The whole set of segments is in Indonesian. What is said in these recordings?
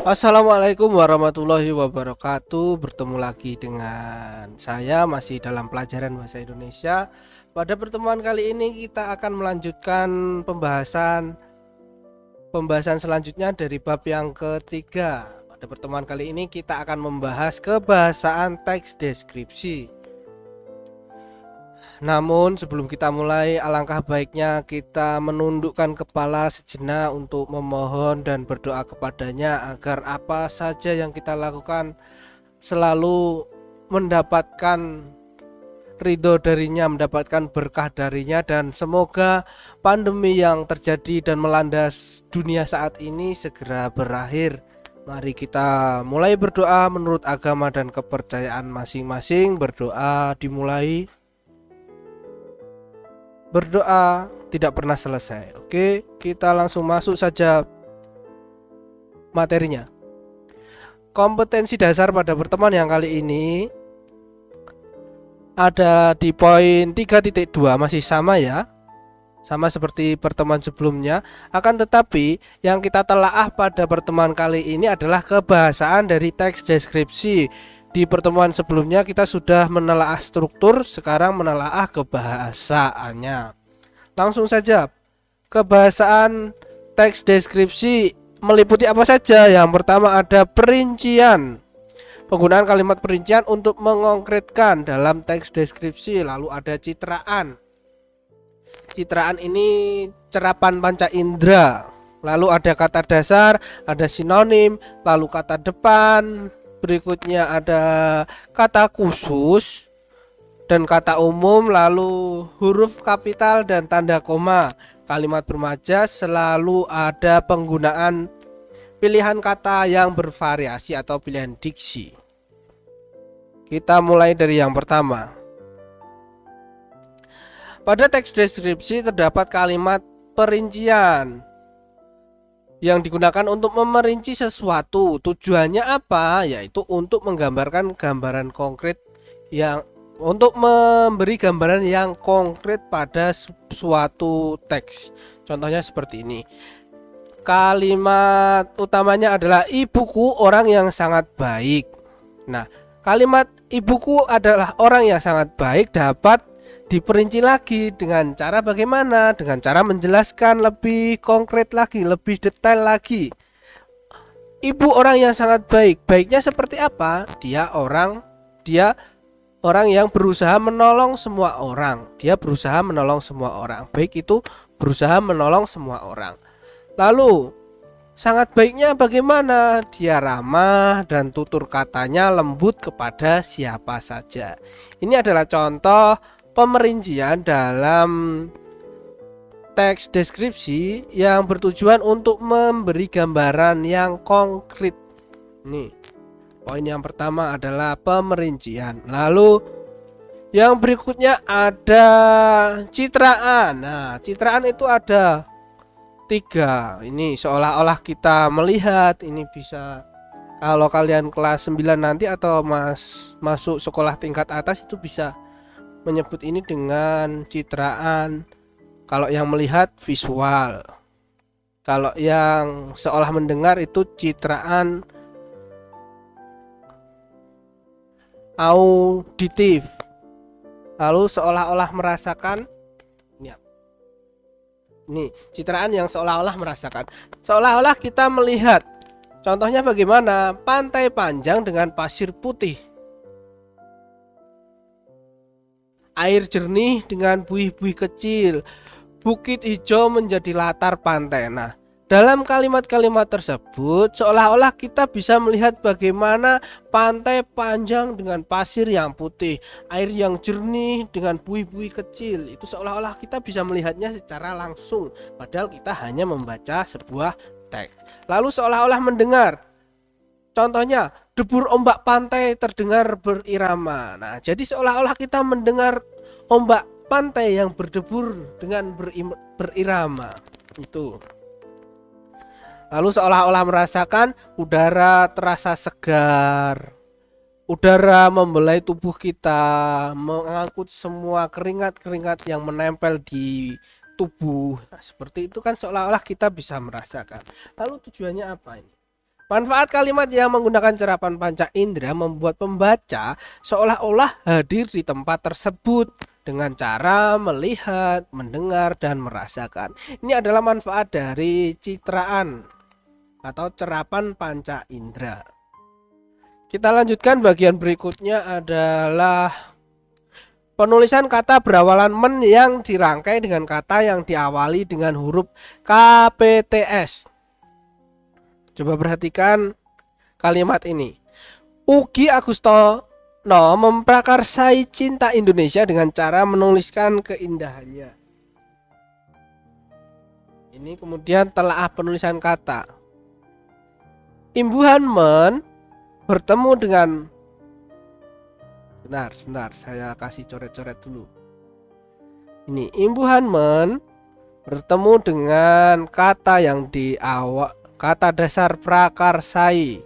Assalamualaikum warahmatullahi wabarakatuh. Bertemu lagi dengan saya masih dalam pelajaran bahasa Indonesia. Pada pertemuan kali ini kita akan melanjutkan pembahasan selanjutnya dari bab yang ketiga. Pada pertemuan kali ini kita akan membahas kebahasaan teks deskripsi. Namun sebelum kita mulai, alangkah baiknya kita menundukkan kepala sejenak untuk memohon dan berdoa kepadanya agar apa saja yang kita lakukan selalu mendapatkan ridho darinya, mendapatkan berkah darinya, dan semoga pandemi yang terjadi dan melanda dunia saat ini segera berakhir. Mari kita mulai berdoa menurut agama dan kepercayaan masing-masing. Berdoa dimulai. Berdoa tidak pernah selesai. Oke, kita langsung masuk saja materinya. Kompetensi dasar pada pertemuan yang kali ini ada di poin 3.2, masih sama ya, sama seperti pertemuan sebelumnya. Akan tetapi yang kita telaah pada pertemuan kali ini adalah kebahasaan dari teks deskripsi. Di pertemuan sebelumnya kita sudah menelaah struktur, sekarang menelaah kebahasaannya. Langsung saja, kebahasaan teks deskripsi meliputi apa saja? Yang pertama ada perincian. Penggunaan kalimat perincian untuk mengkonkretkan dalam teks deskripsi. Lalu ada citraan. Citraan ini cerapan panca indera. Lalu ada kata dasar, ada sinonim, lalu kata depan. Berikutnya ada kata khusus dan kata umum, lalu huruf kapital dan tanda koma. Kalimat remaja selalu ada penggunaan pilihan kata yang bervariasi atau pilihan diksi. Kita mulai dari yang pertama. Pada teks deskripsi terdapat kalimat perincian yang digunakan untuk memerinci sesuatu. Tujuannya apa? Yaitu untuk menggambarkan gambaran konkret, yang untuk memberi gambaran yang konkret pada suatu teks. Contohnya seperti ini. Kalimat utamanya adalah ibuku orang yang sangat baik. Nah, kalimat ibuku adalah orang yang sangat baik dapat diperinci lagi dengan cara bagaimana? Dengan cara menjelaskan lebih konkret lagi, lebih detail lagi. Ibu orang yang sangat baik. Baiknya seperti apa? Dia orang yang berusaha menolong semua orang. Dia berusaha menolong semua orang. Baik itu berusaha menolong semua orang. Lalu sangat baiknya bagaimana? Dia ramah dan tutur katanya lembut kepada siapa saja. Ini adalah contoh pemerincian dalam teks deskripsi yang bertujuan untuk memberi gambaran yang konkret. Nih, poin yang pertama adalah pemerincian. Lalu yang berikutnya ada citraan. Nah, citraan itu ada 3. Ini seolah-olah kita melihat, ini bisa kalau kalian kelas 9 nanti atau masuk sekolah tingkat atas itu bisa menyebut ini dengan citraan. Kalau yang melihat visual, kalau yang seolah mendengar itu citraan auditif. Lalu seolah-olah merasakan, ini citraan yang seolah-olah merasakan, seolah-olah kita melihat. Contohnya bagaimana? Pantai panjang dengan pasir putih, air jernih dengan buih-buih kecil, bukit hijau menjadi latar pantai. Nah, dalam kalimat-kalimat tersebut seolah-olah kita bisa melihat bagaimana pantai panjang dengan pasir yang putih, air yang jernih dengan buih-buih kecil. Itu seolah-olah kita bisa melihatnya secara langsung, padahal kita hanya membaca sebuah teks. Lalu seolah-olah mendengar. Contohnya, debur ombak pantai terdengar berirama. Nah, jadi seolah-olah kita mendengar ombak pantai yang berdebur dengan berirama. Itu. Lalu seolah-olah merasakan udara terasa segar. Udara membelai tubuh kita, mengangkut semua keringat-keringat yang menempel di tubuh. Nah, seperti itu kan seolah-olah kita bisa merasakan. Lalu tujuannya apa ini? Manfaat kalimat yang menggunakan cerapan panca indera membuat pembaca seolah-olah hadir di tempat tersebut dengan cara melihat, mendengar, dan merasakan. Ini adalah manfaat dari citraan atau cerapan panca indera. Kita lanjutkan, bagian berikutnya adalah penulisan kata berawalan men yang dirangkai dengan kata yang diawali dengan huruf KPTS. Coba perhatikan kalimat ini. Ugi Agustono memprakarsai cinta Indonesia dengan cara menuliskan keindahannya. Ini kemudian telaah penulisan kata. Imbuhan men bertemu dengan, sebentar, saya kasih coret-coret dulu. Ini imbuhan men bertemu dengan kata yang di awal, kata dasar prakarsai,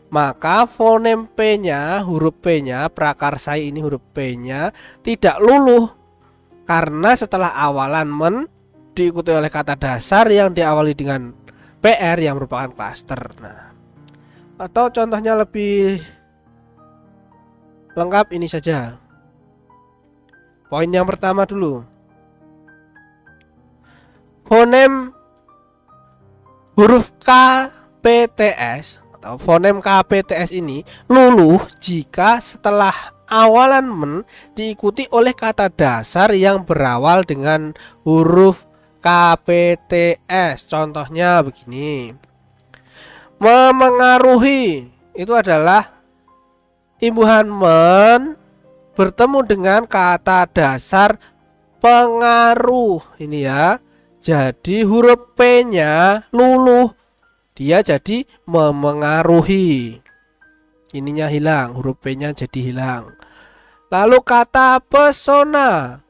maka fonem P-nya, huruf P-nya, prakarsai ini huruf P-nya tidak luluh karena setelah awalan men diikuti oleh kata dasar yang diawali dengan PR yang merupakan klaster. Nah, atau contohnya lebih lengkap ini saja. Poin yang pertama dulu. Fonem huruf KPTS atau fonem KPTS ini luluh jika setelah awalan men diikuti oleh kata dasar yang berawal dengan huruf KPTS. Contohnya begini. Memengaruhi itu adalah imbuhan men bertemu dengan kata dasar pengaruh ini ya. Jadi huruf P-nya luluh, dia jadi memengaruhi. Ininya hilang, huruf P-nya jadi hilang. Lalu kata pesona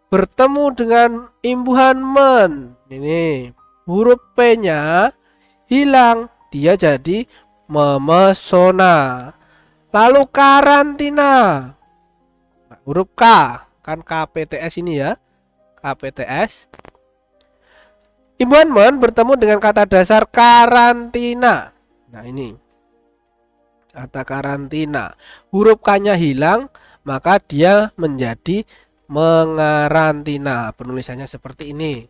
bertemu dengan imbuhan men. Ini huruf P-nya hilang, dia jadi memesona. Lalu karantina. Nah, huruf K, kan KPTS ini ya. KPTS. Imbuhan men bertemu dengan kata dasar karantina. Nah, ini kata karantina, huruf K-nya hilang, maka dia menjadi mengarantina. Penulisannya seperti ini.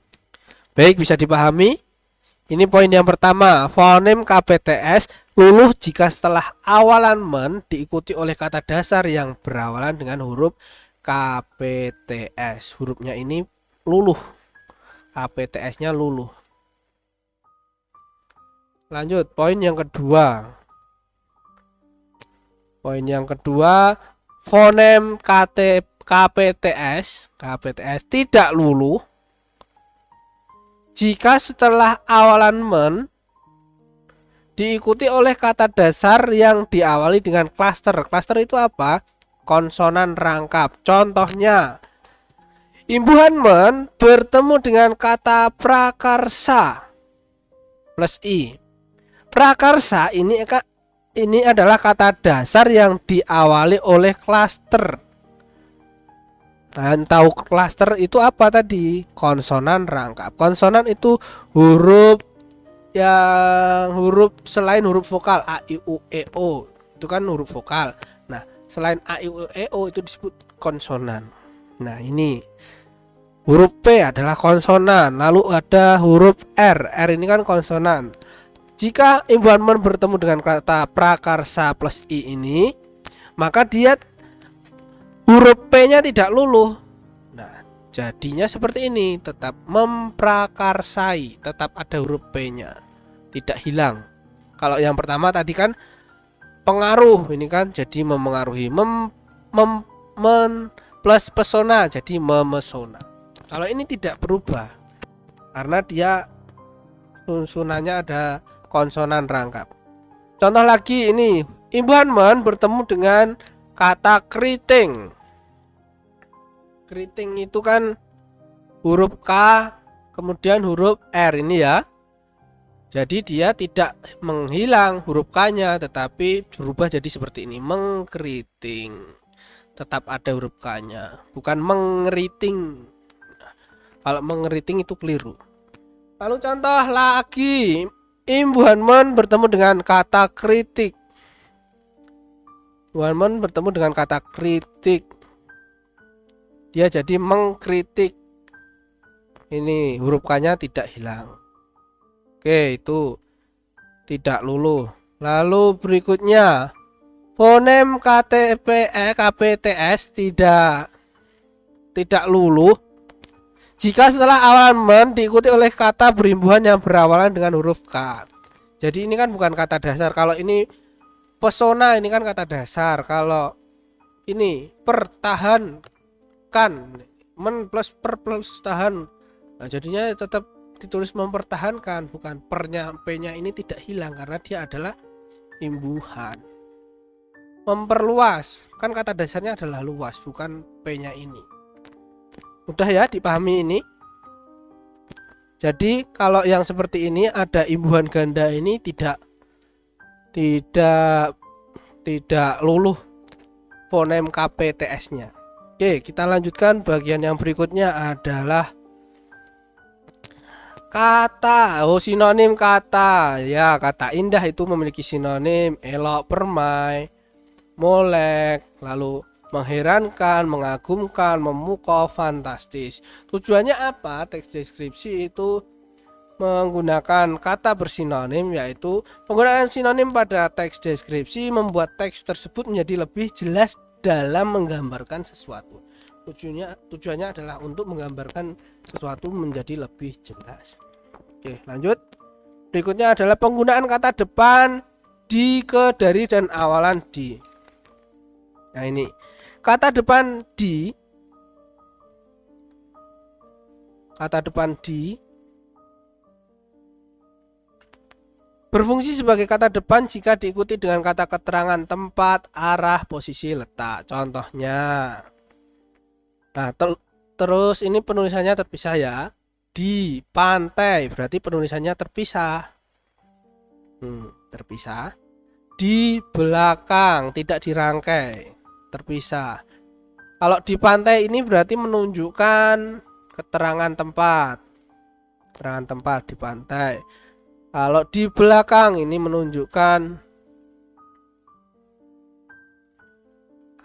Baik, bisa dipahami? Ini poin yang pertama. Fonem KPTS luluh jika setelah awalan men diikuti oleh kata dasar yang berawalan dengan huruf KPTS. Hurufnya ini luluh, KPTS-nya luluh. Lanjut, poin yang kedua. Poin yang kedua, fonem KPTS tidak luluh jika setelah awalan men diikuti oleh kata dasar yang diawali dengan klaster. Klaster itu apa? Konsonan rangkap. Contohnya, imbuhan men bertemu dengan kata prakarsa plus i. Prakarsa ini adalah kata dasar yang diawali oleh klaster. Dan tahu klaster itu apa tadi? Konsonan rangkap. Konsonan itu huruf selain huruf vokal a, i, u, e, o. Itu kan huruf vokal. Nah, selain a, i, u, e, o itu disebut konsonan. Nah, ini huruf P adalah konsonan, lalu ada huruf R. R ini kan konsonan. Jika imbuhan men bertemu dengan kata prakarsa plus i ini, maka dia huruf P-nya tidak luluh. Nah, jadinya seperti ini, tetap memprakarsai, tetap ada huruf P-nya, tidak hilang. Kalau yang pertama tadi kan pengaruh, ini kan jadi memengaruhi. Men plus pesona jadi memesona. Kalau ini tidak berubah karena dia susunannya ada konsonan rangkap. Contoh lagi ini, imbuhan men bertemu dengan kata keriting. Keriting itu kan huruf K kemudian huruf R ini ya. Jadi dia tidak menghilang huruf K-nya tetapi berubah jadi seperti ini, mengkeriting. Tetap ada huruf K-nya, bukan mengeriting. Kalau mengeriting itu keliru. Lalu contoh lagi, Imbuhan men bertemu dengan kata kritik. Imbuhan men bertemu dengan kata kritik. Dia jadi mengkritik. Ini huruf K-nya tidak hilang. Oke, itu tidak luluh. Lalu berikutnya fonem KPTS tidak luluh jika setelah awalan men diikuti oleh kata berimbuhan yang berawalan dengan huruf K. Jadi ini kan bukan kata dasar. Kalau ini pesona, ini kan kata dasar. Kalau ini pertahankan, men plus per plus tahan, nah jadinya tetap ditulis mempertahankan, bukan pernya, p-nya ini tidak hilang karena dia adalah imbuhan. Memperluas, kan kata dasarnya adalah luas, bukan p-nya ini. Mudah ya dipahami ini. Jadi kalau yang seperti ini ada imbuhan ganda ini tidak luluh fonem KPTS-nya. Oke, kita lanjutkan. Bagian yang berikutnya adalah kata. Sinonim kata. Ya, kata indah itu memiliki sinonim elok, permai, molek, lalu mengherankan, mengagumkan, memukau, fantastis. Tujuannya apa? Teks deskripsi itu menggunakan kata bersinonim, yaitu penggunaan sinonim pada teks deskripsi membuat teks tersebut menjadi lebih jelas dalam menggambarkan sesuatu. Tujuannya adalah untuk menggambarkan sesuatu menjadi lebih jelas. Oke, lanjut. Berikutnya adalah penggunaan kata depan di, ke, dari, dan awalan di. Nah ini kata depan di, berfungsi sebagai kata depan jika diikuti dengan kata keterangan tempat, arah, posisi, letak. Contohnya, nah terus ini penulisannya terpisah ya. Di pantai berarti penulisannya terpisah. Terpisah. Di belakang tidak dirangkai, terpisah. Kalau di pantai ini berarti menunjukkan keterangan tempat. Keterangan tempat di pantai. Kalau di belakang ini menunjukkan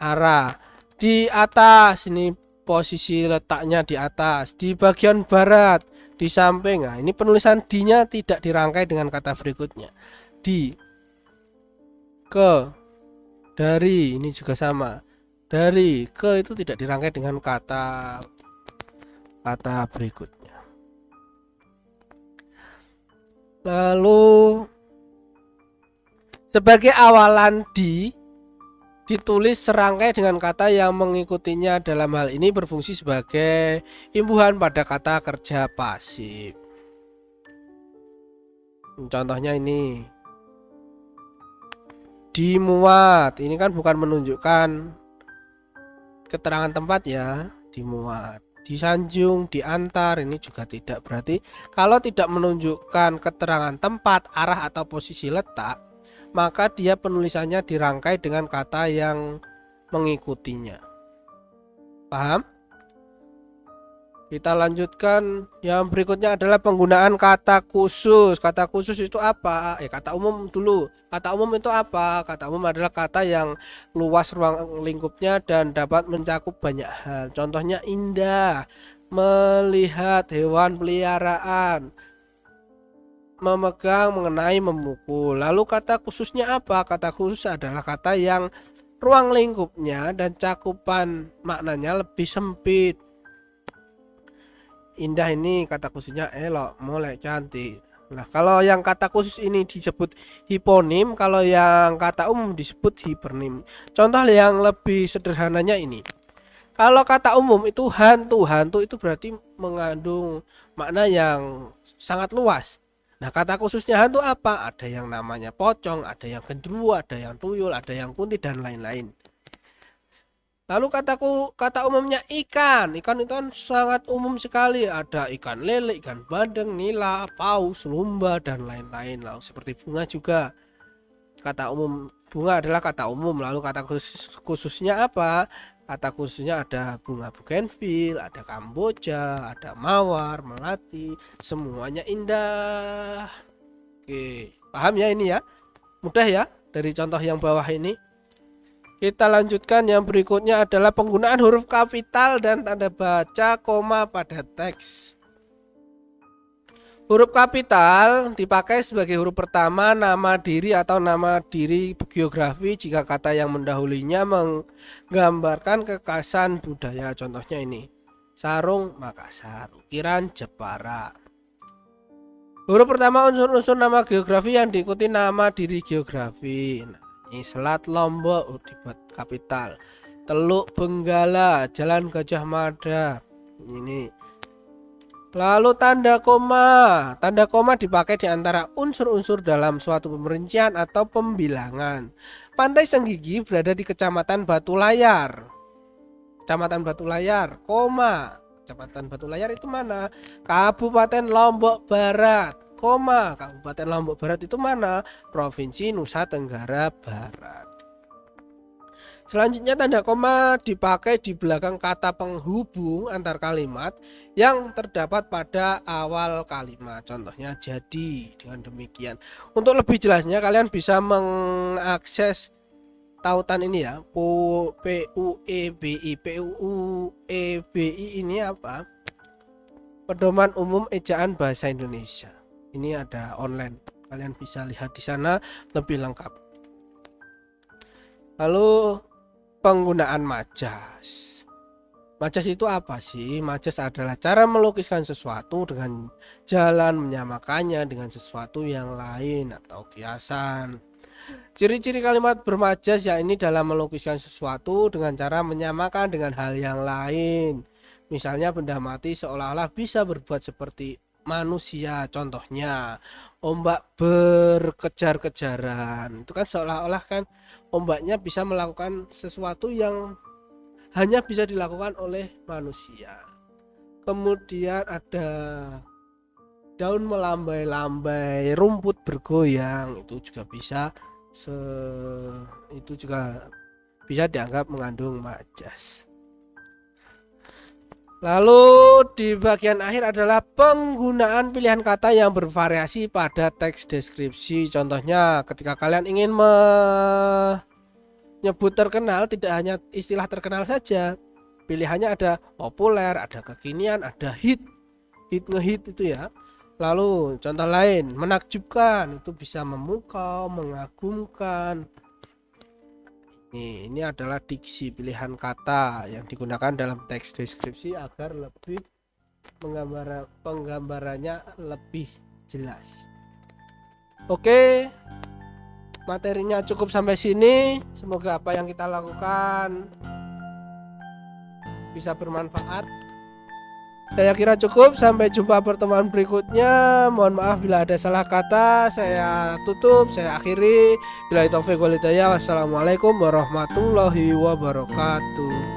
arah. Di atas ini posisi letaknya di atas. Di bagian barat, di samping. Nah, ini penulisan di-nya tidak dirangkai dengan kata berikutnya. Di, ke, dari, ini juga sama. Dari, ke itu tidak dirangkai dengan kata berikutnya. Lalu sebagai awalan di ditulis serangkai dengan kata yang mengikutinya, dalam hal ini berfungsi sebagai imbuhan pada kata kerja pasif. Contohnya ini dimuat, ini kan bukan menunjukkan keterangan tempat ya. Dimuat, disanjung, diantar, ini juga tidak. Berarti kalau tidak menunjukkan keterangan tempat, arah, atau posisi letak, maka dia penulisannya dirangkai dengan kata yang mengikutinya. Paham? Kita lanjutkan. Yang berikutnya adalah penggunaan kata khusus. Kata khusus itu apa? Kata umum dulu. Kata umum itu apa? Kata umum adalah kata yang luas ruang lingkupnya dan dapat mencakup banyak hal. Contohnya indah, melihat hewan peliharaan, memegang, mengenai, memukul. Lalu kata khususnya apa? Kata khusus adalah kata yang ruang lingkupnya dan cakupan maknanya lebih sempit. Indah ini kata khususnya elok, molek, cantik. Nah, kalau yang kata khusus ini disebut hiponim, kalau yang kata umum disebut hipernim. Contoh yang lebih sederhananya ini. Kalau kata umum itu hantu, hantu itu berarti mengandung makna yang sangat luas. Nah, kata khususnya hantu apa? Ada yang namanya pocong, ada yang gendruwo, ada yang tuyul, ada yang kunti, dan lain-lain. Lalu kata umumnya ikan. Ikan itu kan sangat umum sekali. Ada ikan lele, ikan bandeng, nila, paus, lumba, dan lain-lain. Lalu seperti bunga juga. Kata umum bunga adalah kata umum. Lalu kata khususnya apa? Kata khususnya ada bunga bougainville, ada kamboja, ada mawar, melati. Semuanya indah. Oke, paham ya ini ya? Mudah ya dari contoh yang bawah ini. Kita lanjutkan, yang berikutnya adalah penggunaan huruf kapital dan tanda baca koma pada teks. Huruf kapital dipakai sebagai huruf pertama nama diri atau nama diri geografi jika kata yang mendahulunya menggambarkan kekhasan budaya. Contohnya ini, Sarung Makassar, ukiran Jepara. Huruf pertama unsur-unsur nama geografi yang diikuti nama diri geografi. Nah, ini Selat Lombok dibuat kapital, Teluk Benggala, Jalan Gajah Mada. Ini. Lalu tanda koma dipakai di antara unsur-unsur dalam suatu pemerincian atau pembilangan. Pantai Senggigi berada di Kecamatan Batu Layar. Kecamatan Batu Layar, koma. Kecamatan Batu Layar itu mana? Kabupaten Lombok Barat, koma. Kabupaten Lombok Barat itu mana? Provinsi Nusa Tenggara Barat. Selanjutnya tanda koma dipakai di belakang kata penghubung antar kalimat yang terdapat pada awal kalimat. Contohnya jadi. Dengan demikian, untuk lebih jelasnya kalian bisa mengakses tautan ini ya. PUEBI ini apa? Pedoman Umum Ejaan Bahasa Indonesia. Ini ada online. Kalian bisa lihat di sana lebih lengkap. Lalu penggunaan majas. Majas itu apa sih? Majas adalah cara melukiskan sesuatu dengan jalan menyamakannya dengan sesuatu yang lain atau kiasan. Ciri-ciri kalimat bermajas yakni dalam melukiskan sesuatu dengan cara menyamakan dengan hal yang lain. Misalnya benda mati seolah-olah bisa berbuat seperti manusia. Contohnya ombak berkejar-kejaran. Itu kan seolah-olah kan ombaknya bisa melakukan sesuatu yang hanya bisa dilakukan oleh manusia. Kemudian ada daun melambai-lambai, rumput bergoyang, itu juga bisa dianggap mengandung majas. Lalu di bagian akhir adalah penggunaan pilihan kata yang bervariasi pada teks deskripsi. Contohnya ketika kalian ingin menyebut terkenal, tidak hanya istilah terkenal saja. Pilihannya ada populer, ada kekinian, ada hit ngehit itu ya. Lalu contoh lain, menakjubkan, itu bisa memukau, mengagumkan. Ini adalah diksi pilihan kata yang digunakan dalam teks deskripsi agar lebih penggambarannya lebih jelas. Oke, materinya cukup sampai sini. Semoga apa yang kita lakukan bisa bermanfaat. Saya kira cukup. Sampai jumpa pertemuan berikutnya. Mohon maaf bila ada salah kata. Saya tutup, saya akhiri. Billahi taufiq wal hidayah. Wassalamualaikum warahmatullahi wabarakatuh.